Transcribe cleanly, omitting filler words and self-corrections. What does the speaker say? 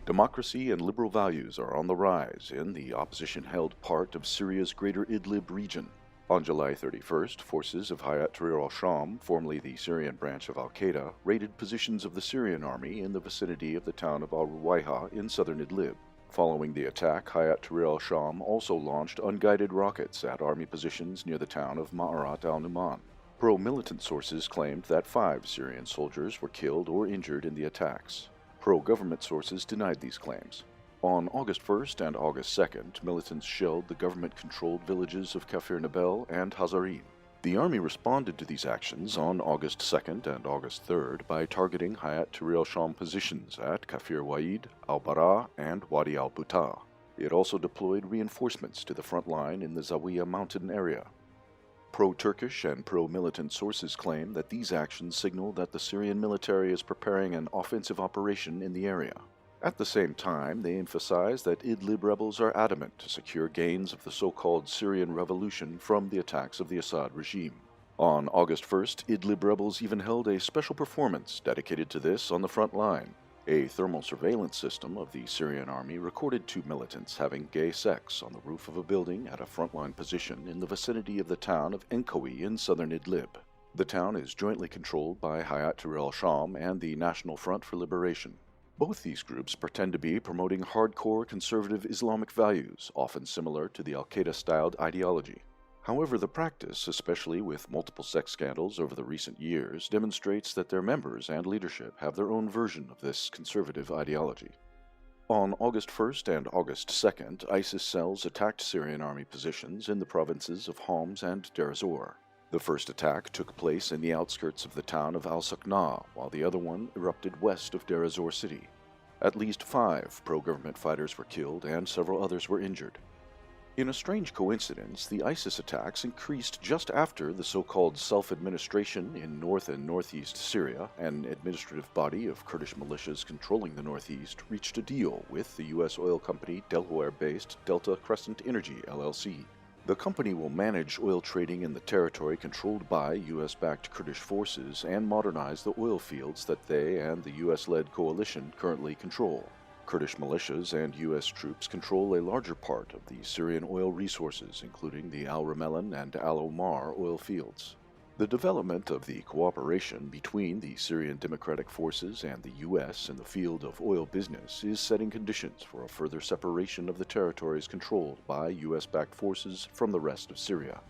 Democracy and liberal values are on the rise in the opposition-held part of Syria's greater Idlib region. On July 31st, forces of Hayat Tahrir al-Sham, formerly the Syrian branch of al-Qaeda, raided positions of the Syrian army in the vicinity of the town of al-Ruwayha in southern Idlib. Following the attack, Hayat Tahrir al-Sham also launched unguided rockets at army positions near the town of Ma'arat al-Numan. Pro-militant sources claimed that 5 Syrian soldiers were killed or injured in the attacks. Pro-government sources denied these claims. On August 1st and August 2nd, militants shelled the government-controlled villages of Kafir Nabel and Hazarin. The army responded to these actions on August 2nd and August 3rd by targeting Hayat Tahrir al-Sham positions at Kafir Waid, al-Bara, and Wadi al-Buta. It also deployed reinforcements to the front line in the Zawiya mountain area. Pro-Turkish and pro-militant sources claim that these actions signal that the Syrian military is preparing an offensive operation in the area. At the same time, they emphasize that Idlib rebels are adamant to secure gains of the so-called Syrian revolution from the attacks of the Assad regime. On August 1st, Idlib rebels even held a special performance dedicated to this on the front line. A thermal surveillance system of the Syrian army recorded 2 militants having gay sex on the roof of a building at a frontline position in the vicinity of the town of Enkawi in southern Idlib. The town is jointly controlled by Hayat Tahrir al-Sham and the National Front for Liberation. Both these groups pretend to be promoting hardcore conservative Islamic values, often similar to the al-Qaeda-styled ideology. However, the practice, especially with multiple sex scandals over the recent years, demonstrates that their members and leadership have their own version of this conservative ideology. On August 1st and August 2nd, ISIS cells attacked Syrian army positions in the provinces of Homs and Deir ez-Zor. The first attack took place in the outskirts of the town of al-Sakna, while the other one erupted west of Deir ez-Zor city. At least 5 pro-government fighters were killed and several others were injured. In a strange coincidence, the ISIS attacks increased just after the so-called self-administration in north and northeast Syria, an administrative body of Kurdish militias controlling the northeast, reached a deal with the U.S. oil company Delaware-based Delta Crescent Energy, LLC. The company will manage oil trading in the territory controlled by U.S.-backed Kurdish forces and modernize the oil fields that they and the U.S.-led coalition currently control. Kurdish militias and U.S. troops control a larger part of the Syrian oil resources, including the Al Ramelan and Al Omar oil fields. The development of the cooperation between the Syrian Democratic Forces and the U.S. in the field of oil business is setting conditions for a further separation of the territories controlled by U.S.-backed forces from the rest of Syria.